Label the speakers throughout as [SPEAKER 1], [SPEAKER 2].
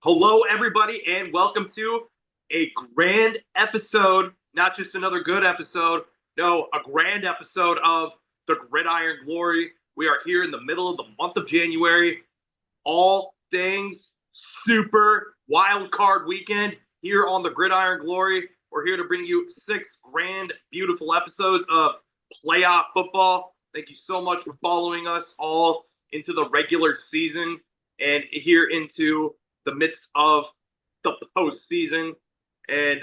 [SPEAKER 1] Hello, everybody, and welcome to a grand episode, not just another good episode, no, a grand episode of the Gridiron Glory. We are here in the middle of the month of January, all things super wild card weekend here on the Gridiron Glory. We're here to bring you 6 grand, beautiful episodes of playoff football. Thank you so much for following us all into the regular season and here into the midst of the postseason. And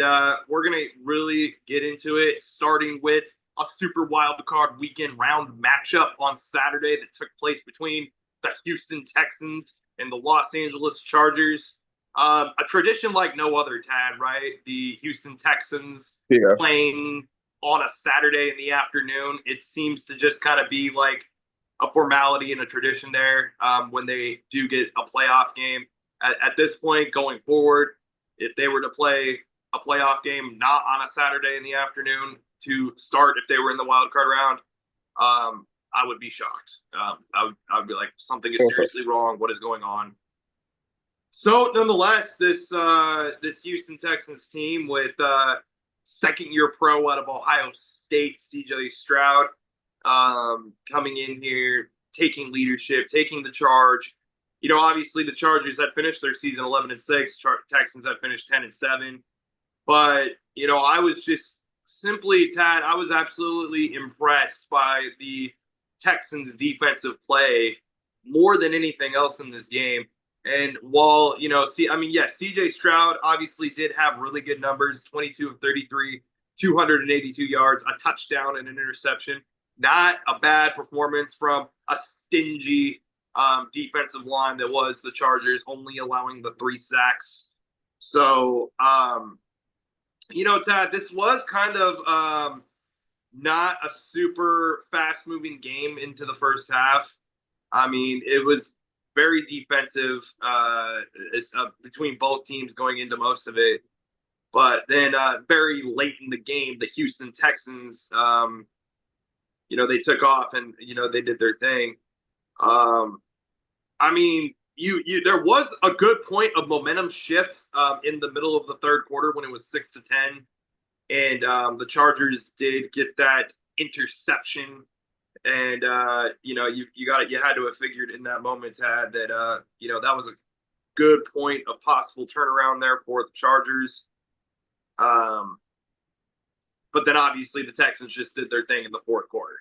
[SPEAKER 1] we're going to really get into it, starting with a super wild card weekend round matchup on Saturday that took place between the Houston Texans and the Los Angeles Chargers. A tradition like no other, Tad, right? The Houston Texans
[SPEAKER 2] Yeah,
[SPEAKER 1] playing on a Saturday in the afternoon. It seems to just kind of be like a formality and a tradition there when they do get a playoff game. At this point, going forward, if they were to play a playoff game not on a Saturday in the afternoon to start, if they were in the wild card round, I would be shocked. I would be like, something is seriously wrong. What is going on? So, nonetheless, this Houston Texans team with second-year pro out of Ohio State, C.J. Stroud, coming in here, taking leadership, taking the charge. You know, obviously the Chargers had finished their season 11-6. Texans had finished 10-7. But I was just simply, Tad, I was absolutely impressed by the Texans' defensive play more than anything else in this game. And while yes, C.J. Stroud obviously did have really good numbers: 22 of 33, 282 yards, a touchdown, and an interception. Not a bad performance from a stingy defensive line that was the Chargers, only allowing the 3 sacks. So, Tad, this was kind of not a super fast moving game into the first half. I mean, it was very defensive between both teams going into most of it. But then very late in the game, the Houston Texans, they took off and, they did their thing. I mean, there was a good point of momentum shift in the middle of the third quarter when it was 6-10, and the Chargers did get that interception, and you had to have figured in that moment, Tad, that that was a good point of possible turnaround there for the Chargers. But then obviously the Texans just did their thing in the fourth quarter.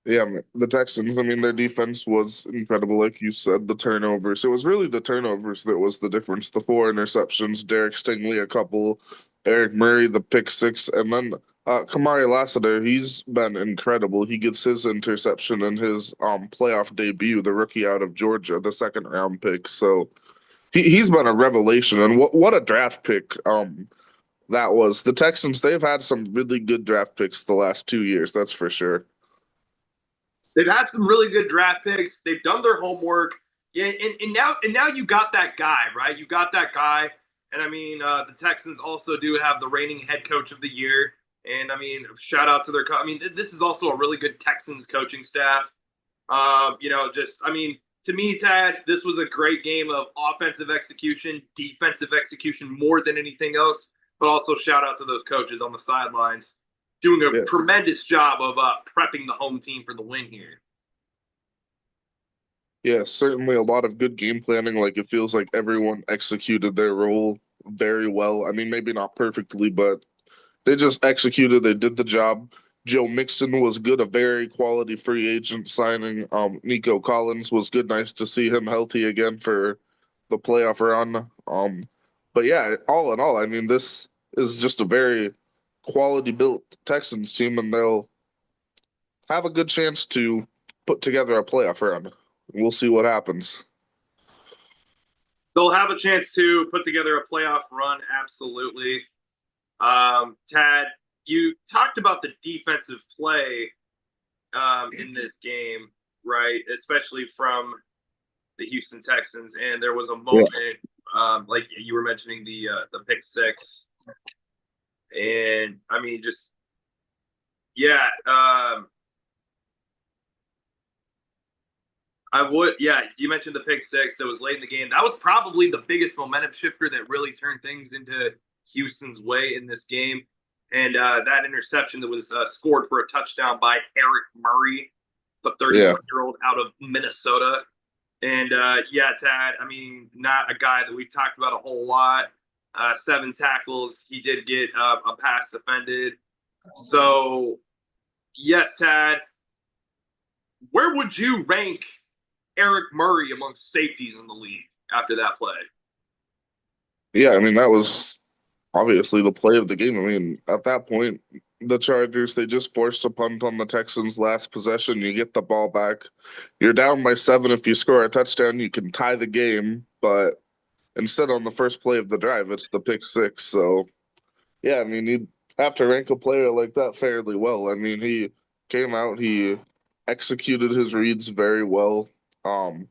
[SPEAKER 2] yeah, the Texans, I mean, their defense was incredible, like you said, the turnovers. It was really the turnovers that was the difference. The 4 interceptions, Derek Stingley, a couple, Eric Murray, the pick six, and then Kamari Lassiter, he's been incredible. He gets his interception in his playoff debut, the rookie out of Georgia, the second round pick. So he's been a revelation, and what a draft pick that was. The Texans, they've had some really good draft picks the last 2 years, that's for sure.
[SPEAKER 1] They've had some really good draft picks. They've done their homework. Yeah, and now you got that guy, right? You got that guy. And I mean, the Texans also do have the reigning head coach of the year. And I mean, shout out to their I mean, this is also a really good Texans coaching staff. To me, Tad, this was a great game of offensive execution, defensive execution more than anything else. But also shout out to those coaches on the sidelines doing a
[SPEAKER 2] Yeah.
[SPEAKER 1] tremendous job of prepping the home team for the win here.
[SPEAKER 2] Yeah, certainly a lot of good game planning. Like it feels like everyone executed their role very well. I mean, maybe not perfectly, but they just executed. They did the job. Joe Mixon was good, a very quality free agent signing. Nico Collins was good. Nice to see him healthy again for the playoff run. But yeah, all in all, I mean, this is just a very quality built Texans team, and they'll have a good chance to put together a playoff run. We'll see what happens.
[SPEAKER 1] They'll have a chance to put together a playoff run, absolutely. Tad, you talked about the defensive play in this game, right? Especially from the Houston Texans, and there was a
[SPEAKER 2] Yeah.
[SPEAKER 1] moment, like you were mentioning the pick six, and I mean, just yeah. I would, yeah. You mentioned the pick six that was late in the game. That was probably the biggest momentum shifter that really turned things into Houston's way in this game. And that interception that was scored for a touchdown by Eric Murray, the
[SPEAKER 2] Yeah.
[SPEAKER 1] 31-year-old out of Minnesota. And yeah, Tad, I mean, not a guy that we've talked about a whole lot. 7 tackles. He did get a pass defended. So, yes, Tad, where would you rank Eric Murray amongst safeties in the league after that play?
[SPEAKER 2] Yeah, I mean that was obviously the play of the game. I mean, at that point, the Chargers, they just forced a punt on the Texans' last possession. You get the ball back. You're down by 7. If you score a touchdown, you can tie the game. But instead, on the first play of the drive, it's the pick six. So, yeah, I mean, you have to rank a player like that fairly well. I mean, he came out, he executed his reads very well. Um,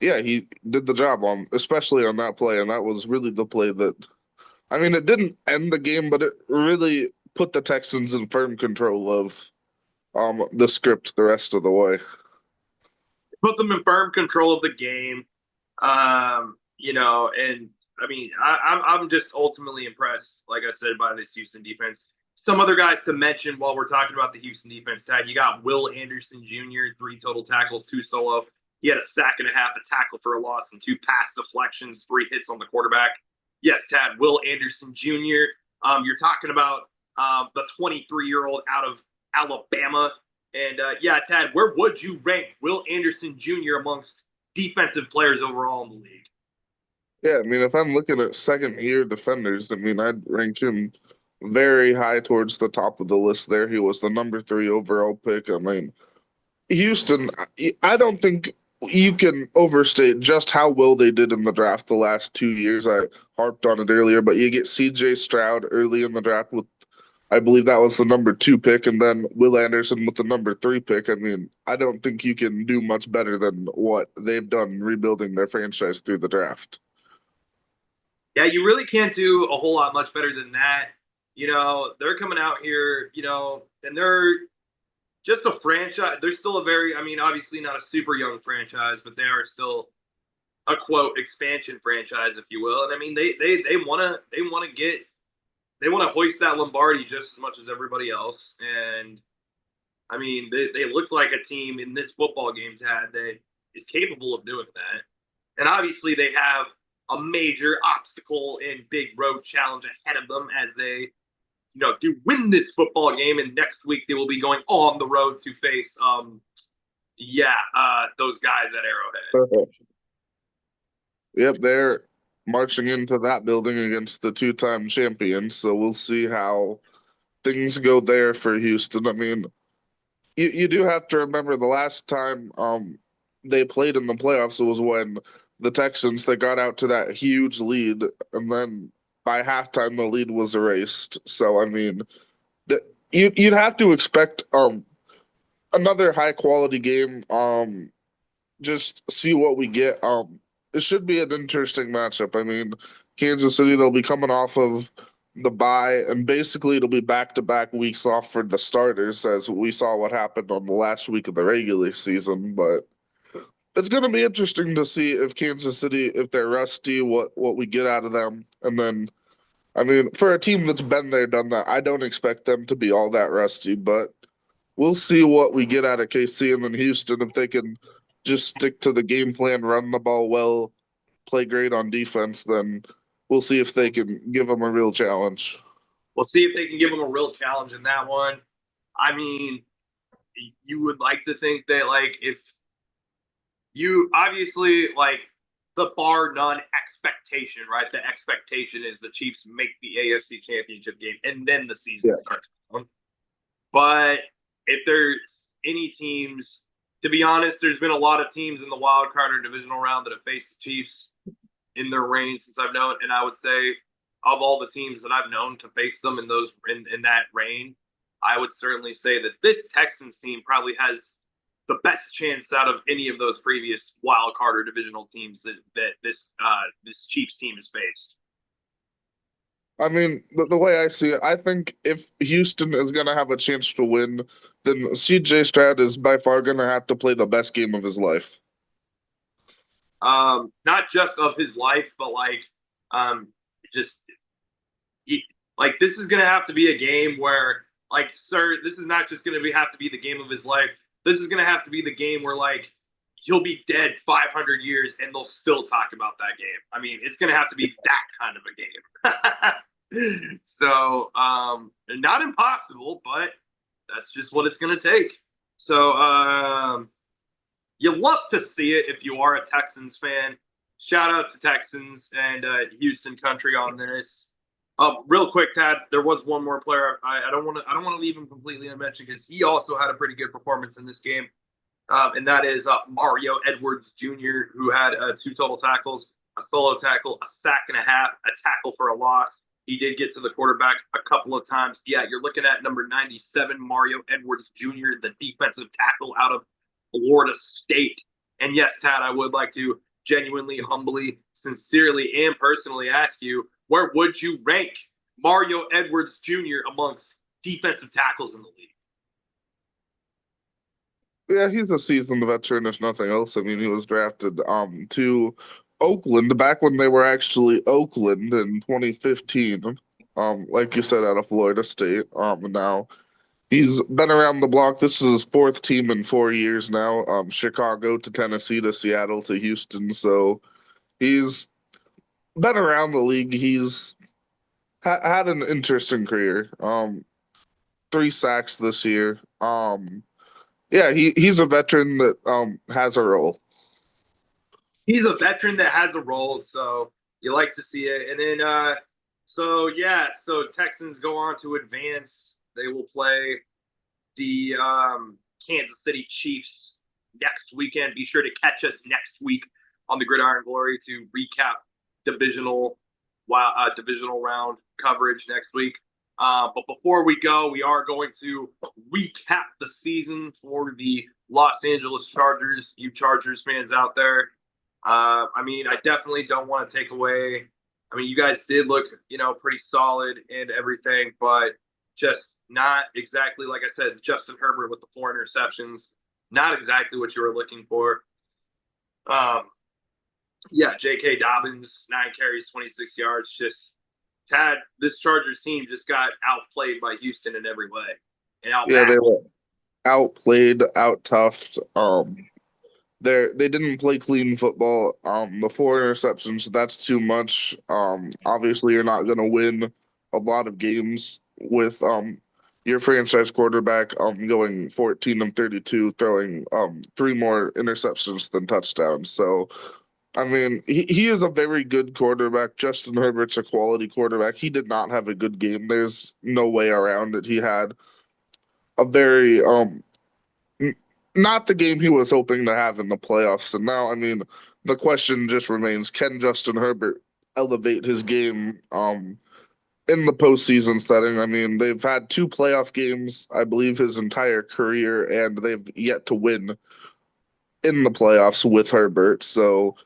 [SPEAKER 2] yeah, he did the job on, especially on that play, and that was really the play that I mean, it didn't end the game, but it really put the Texans in firm control of the script the rest of the way.
[SPEAKER 1] Put them in firm control of the game. And I mean, I'm just ultimately impressed, like I said, by this Houston defense. Some other guys to mention while we're talking about the Houston defense, Tad, you got Will Anderson Jr., 3 total tackles, 2 solo. He had a sack and a half, a tackle for a loss, and 2 pass deflections, 3 hits on the quarterback. Yes, Tad, Will Anderson Jr. You're talking about the 23-year-old out of Alabama. And yeah, Tad, where would you rank Will Anderson Jr. amongst defensive players overall in the league?
[SPEAKER 2] Yeah, I mean, if I'm looking at second year defenders, I mean, I'd rank him very high towards the top of the list there. He was the number 3 overall pick. I mean, Houston, I don't think you can overstate just how well they did in the draft the last 2 years. I harped on it earlier, but you get CJ Stroud early in the draft with I believe that was the number 2 pick, and then Will Anderson with the number 3 pick. I mean, I don't think you can do much better than what they've done rebuilding their franchise through the draft.
[SPEAKER 1] Yeah, you really can't do a whole lot much better than that. They're coming out here, and they're just a franchise. They're still a very, I mean, obviously not a super young franchise, but they are still a quote expansion franchise, if you will. And I mean, they want to hoist that Lombardi just as much as everybody else. And I mean, they look like a team in this football game, Tad, that is capable of doing that. And obviously, they have a major obstacle and big road challenge ahead of them as they, do win this football game. And next week, they will be going on the road to face, those guys at Arrowhead.
[SPEAKER 2] Yep, they're marching into that building against the 2-time champions, so we'll see how things go there for Houston. I mean, you do have to remember the last time they played in the playoffs was when the Texans they got out to that huge lead and then by halftime the lead was erased. So I mean that you'd have to expect another high quality game. Just see what we get. It should be an interesting matchup. I mean, Kansas City they'll be coming off of the bye, and basically it'll be back-to-back weeks off for the starters, as we saw what happened on the last week of the regular season. But it's going to be interesting to see if Kansas City, if they're rusty, what we get out of them, and then. I mean, for a team that's been there, done that, I don't expect them to be all that rusty, but we'll see what we get out of KC and then Houston if they can just stick to the game plan, run the ball well, play great on defense, then we'll see if they can give them a real challenge.
[SPEAKER 1] We'll see if they can give them a real challenge in that one. I mean, you would like to think that, like, if you obviously, like, the bar none expectation, right? The expectation is the Chiefs make the AFC Championship game and then the season
[SPEAKER 2] Yeah.
[SPEAKER 1] starts. But if there's any teams, to be honest, there's been a lot of teams in the wild card or divisional round that have faced the Chiefs in their reign since I've known. And I would say, of all the teams that I've known to face them in that reign, I would certainly say that this Texans team probably has the best chance out of any of those previous wild card or divisional teams that this Chiefs team has faced.
[SPEAKER 2] I mean, the way I see it, I think if Houston is going to have a chance to win, then CJ Stroud is by far going to have to play the best game of his life.
[SPEAKER 1] Not just of his life, but um, just he, like this is gonna have to be a game where, like, sir, this is not just gonna have to be the game of his life. This is gonna have to be the game where like he'll be dead 500 years and they'll still talk about that game. I mean, it's gonna have to be that kind of a game. So, not impossible, but that's just what it's gonna take. So, you love to see it if you are a Texans fan. Shout out to Texans and Houston country on this. Real quick, Tad, there was one more player. I don't want to. I don't want to leave him completely unmentioned because he also had a pretty good performance in this game, and that is Mario Edwards Jr., who had two total tackles, a solo tackle, a sack and a half, a tackle for a loss. He did get to the quarterback a couple of times. Yeah, you're looking at number 97, Mario Edwards Jr., the defensive tackle out of Florida State. And yes, Tad, I would like to genuinely, humbly, sincerely, and personally ask you, where would you rank Mario Edwards Jr. amongst defensive tackles in the league?
[SPEAKER 2] Yeah, he's a seasoned veteran, if nothing else. I mean, he was drafted to Oakland back when they were actually Oakland in 2015. Like you said, out of Florida State. Now he's been around the block. This is his fourth team in 4 years now. Chicago to Tennessee to Seattle to Houston. So he's been around the league. He's had an interesting career. Three sacks this year. Yeah, he's a veteran that has a role.
[SPEAKER 1] He's a veteran that has a role, so you like to see it. And then, so Texans go on to advance. They will play the Kansas City Chiefs next weekend. Be sure to catch us next week on the Gridiron Glory to recap divisional divisional round coverage next week. But before we go, we are going to recap the season for the Los Angeles Chargers. You Chargers fans out there, I mean, I definitely don't want to take away. I mean, you guys did look, pretty solid and everything, but just not exactly, like I said, Justin Herbert with the 4 interceptions, not exactly what you were looking for. Um, yeah, J.K. Dobbins, 9 carries, 26 yards. Just Tad, this Chargers team just got outplayed by Houston in every way and
[SPEAKER 2] Yeah,
[SPEAKER 1] outmatched.
[SPEAKER 2] they were outplayed, out toughed. They didn't play clean football. The 4 interceptions, that's too much. Obviously you're not gonna win a lot of games with your franchise quarterback going 14 of 32, throwing three more interceptions than touchdowns. So I mean, he is a very good quarterback. Justin Herbert's a quality quarterback. He did not have a good game. There's no way around it. He had a very n- not the game he was hoping to have in the playoffs. And now, I mean, the question just remains: can Justin Herbert elevate his game in the postseason setting? I mean, they've had two playoff games, I believe, his entire career, and they've yet to win in the playoffs with Herbert. So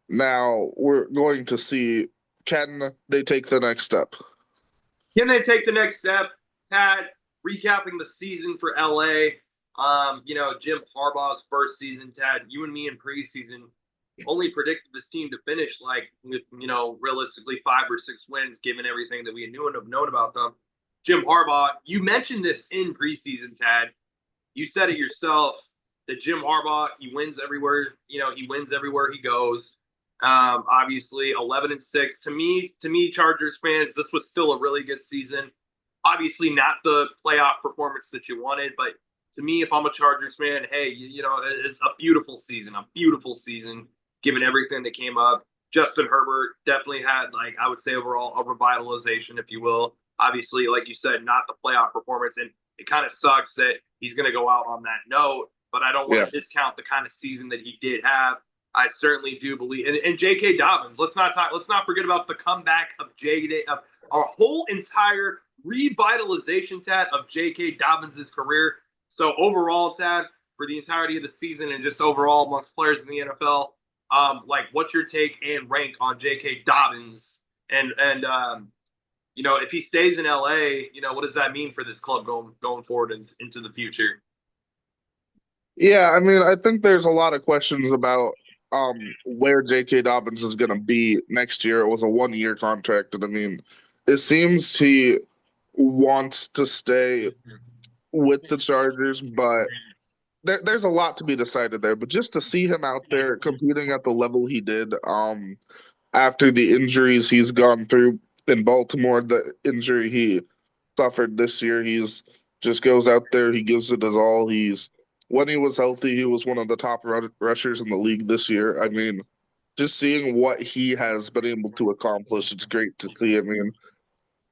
[SPEAKER 2] now we're going to see, can they take the next step?
[SPEAKER 1] Can they take the next step? Tad, recapping the season for LA. Jim Harbaugh's first season, Tad, you and me in preseason only predicted this team to finish like with, realistically 5 or 6 wins, given everything that we knew and have known about them. Jim Harbaugh, you mentioned this in preseason, Tad. You said it yourself that Jim Harbaugh, he wins everywhere, he wins everywhere he goes. Obviously 11-6. To me, Chargers fans, this was still a really good season. Obviously not the playoff performance that you wanted, but to me, if I'm a Chargers fan, hey, it's a beautiful season, given everything that came up. Justin Herbert definitely had, like, I would say overall a revitalization, if you will. Obviously, like you said, not the playoff performance, and it kind of sucks that he's going to go out on that note. But I don't want
[SPEAKER 2] Yeah.
[SPEAKER 1] to discount the kind of season that he did have. I certainly do believe, and J.K. Dobbins. Let's not forget about the comeback of J.K. of our whole entire revitalization, Tad, of J.K. Dobbins' career. So overall, Tad, for the entirety of the season and just overall amongst players in the NFL, like, what's your take and rank on J.K. Dobbins and if he stays in LA, what does that mean for this club going forward into the future?
[SPEAKER 2] Yeah, I mean, I think there's a lot of questions about where J.K. Dobbins is going to be next year. It was a 1 year contract, and I mean, it seems he wants to stay with the Chargers, but there's a lot to be decided there. But just to see him out there competing at the level he did, after the injuries he's gone through in Baltimore, the injury he suffered this year, he's just goes out there, he gives it his all. He's when he was healthy, he was one of the top rushers in the league this year. I mean, just seeing what he has been able to accomplish, it's great to see. I mean,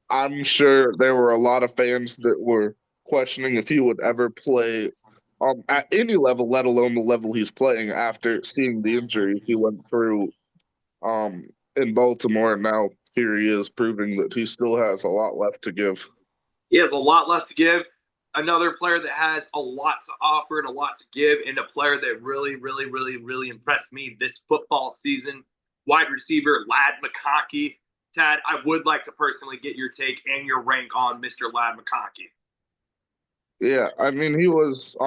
[SPEAKER 2] I'm sure there were a lot of fans that were questioning if he would ever play at any level, let alone the level he's playing after seeing the injuries he went through in Baltimore. And now here he is proving that he still has a lot left to give.
[SPEAKER 1] He has a lot left to give. Another player that has a lot to offer and a lot to give, and a player that really, really, really, really impressed me this football season, wide receiver Lad McConkey. Tad, I would like to personally get your take and your rank on Mr. Lad McConkey.
[SPEAKER 2] Yeah, I mean he was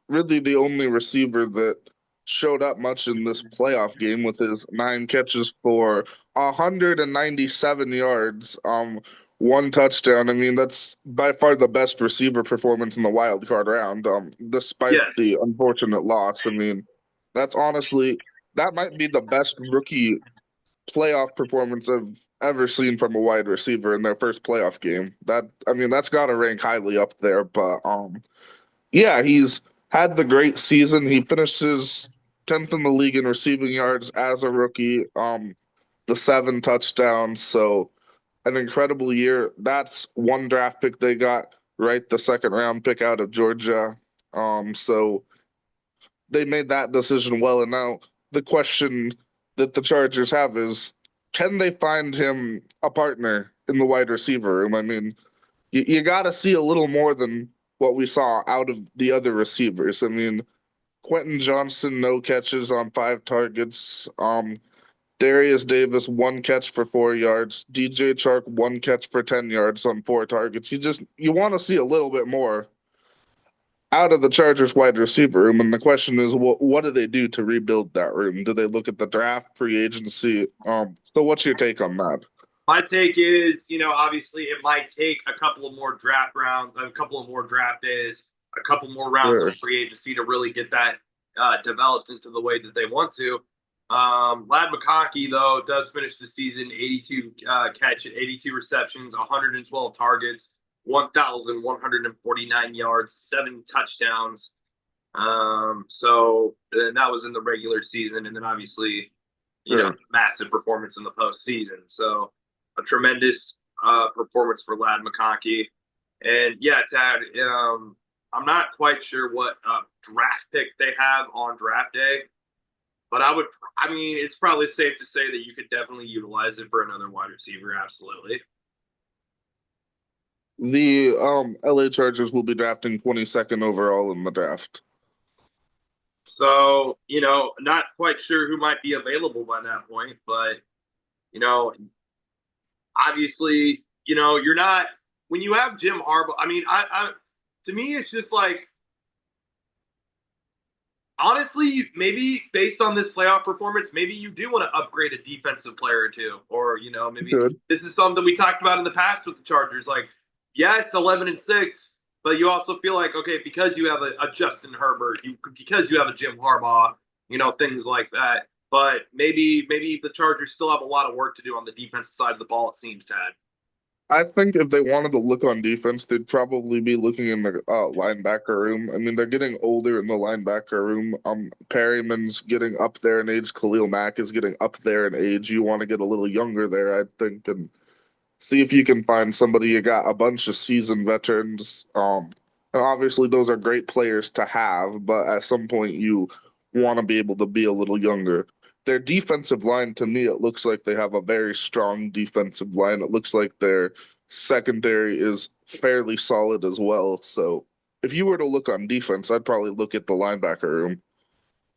[SPEAKER 2] really the only receiver that showed up much in this playoff game with his 9 catches for 197 yards, 1 touchdown. I mean that's by far the best receiver performance in the wild card round, despite
[SPEAKER 1] Yes.
[SPEAKER 2] the unfortunate loss. I mean, that's honestly that might be the best rookie playoff performance I've ever seen from a wide receiver in their first playoff game. That I mean, that's got to rank highly up there. But yeah, he's had the great season. He finishes 10th in the league in receiving yards as a rookie. The 7 touchdowns, so an incredible year. That's one draft pick they got right, the second round pick out of Georgia. So they made that decision well. And now the question that the Chargers have is, can they find him a partner in the wide receiver room? I mean, you got to see a little more than what we saw out of the other receivers. I mean, Quentin Johnson, no catches on 5 targets. Darius Davis, 1 catch for 4 yards. DJ Chark, 1 catch for 10 yards on 4 targets. You want to see a little bit more out of the Chargers wide receiver room. And the question is, what do they do to rebuild that room? Do they look at the draft, free agency? So what's your take on that?
[SPEAKER 1] My take is, obviously it might take a couple of more draft rounds, a couple of more draft days, a couple more rounds of
[SPEAKER 2] Sure.
[SPEAKER 1] free agency to really get that developed into the way that they want to. Lad McConkey, though, does finish the season 82 catch, 82 receptions, 112 targets, 1,149 yards, 7 touchdowns. So and that was in the regular season, and then obviously,
[SPEAKER 2] Sure.
[SPEAKER 1] massive performance in the postseason. So a tremendous performance for Lad McConkey. And yeah, Tad, I'm not quite sure what draft pick they have on draft day, but I mean, it's probably safe to say that you could definitely utilize it for another wide receiver. Absolutely.
[SPEAKER 2] The LA Chargers will be drafting 22nd overall in the draft.
[SPEAKER 1] So, not quite sure who might be available by that point, but, you know, obviously, you're not, when you have Jim Harbaugh, I mean, to me, it's just like, honestly, maybe based on this playoff performance, maybe you do want to upgrade a defensive player or two, or maybe
[SPEAKER 2] Good.
[SPEAKER 1] this is something we talked about in the past with the Chargers. Like, yeah, it's 11-6, but you also feel like okay, because you have a Justin Herbert, because you have a Jim Harbaugh, things like that. But maybe the Chargers still have a lot of work to do on the defensive side of the ball. It seems, Tad.
[SPEAKER 2] I think if they wanted to look on defense, they'd probably be looking in the linebacker room. I mean, they're getting older in the linebacker room. Perryman's getting up there in age. Khalil Mack is getting up there in age. You want to get a little younger there, I think, and see if you can find somebody. You got a bunch of seasoned veterans. And obviously those are great players to have, but at some point you want to be able to be a little younger. Their defensive line, to me, it looks like they have a very strong defensive line. It looks like their secondary is fairly solid as well. So if you were to look on defense, I'd probably look at the linebacker room.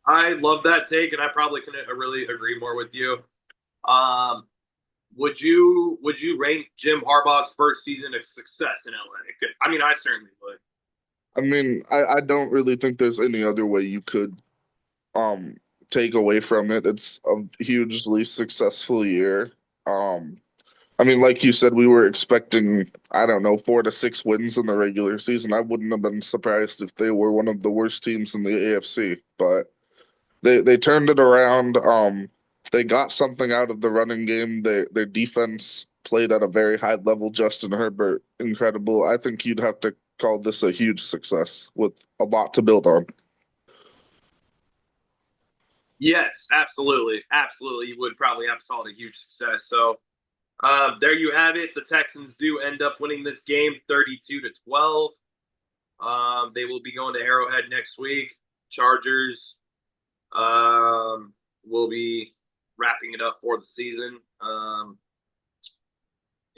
[SPEAKER 1] I love that take, and I probably couldn't really agree more with you. Um, would you rank Jim Harbaugh's first season a success in LA? I mean, I certainly would.
[SPEAKER 2] I mean, I don't really think there's any other way you could um take away from it. It's a hugely successful year. Um, I mean, like you said, we were expecting, I don't know, 4 to 6 wins in the regular season. I wouldn't have been surprised if they were one of the worst teams in the AFC, but they turned it around. They got something out of the running game. Their defense played at a very high level. Justin Herbert, incredible. I think you'd have to call this a huge success with a lot to build on.
[SPEAKER 1] Yes, absolutely, absolutely. You would probably have to call it a huge success. So there you have it. The Texans do end up winning this game, 32-12. They will be going to Arrowhead next week. Chargers will be wrapping it up for the season.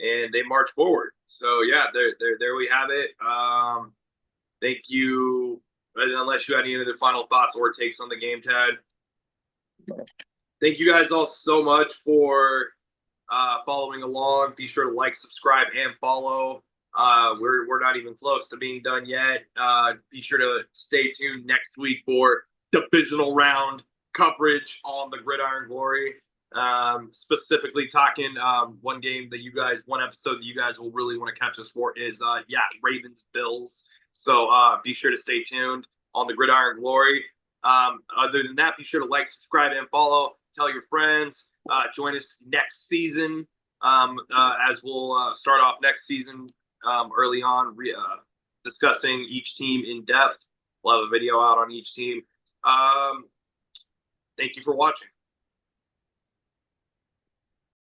[SPEAKER 1] And they march forward. So yeah, there we have it. Thank you. Unless you had any other final thoughts or takes on the game, Ted. Thank you guys all so much for following along. Be sure to like, subscribe, and follow. We're not even close to being done yet. Be sure to stay tuned next week for divisional round coverage on the Gridiron Glory. Specifically talking one episode that you guys will really want to catch us for is Ravens Bills. So be sure to stay tuned on the Gridiron Glory. Other than that, be sure to like, subscribe, and follow. Tell your friends. Join us next season as we'll start off next season early on, discussing each team in depth. We'll have a video out on each team. Thank you for watching.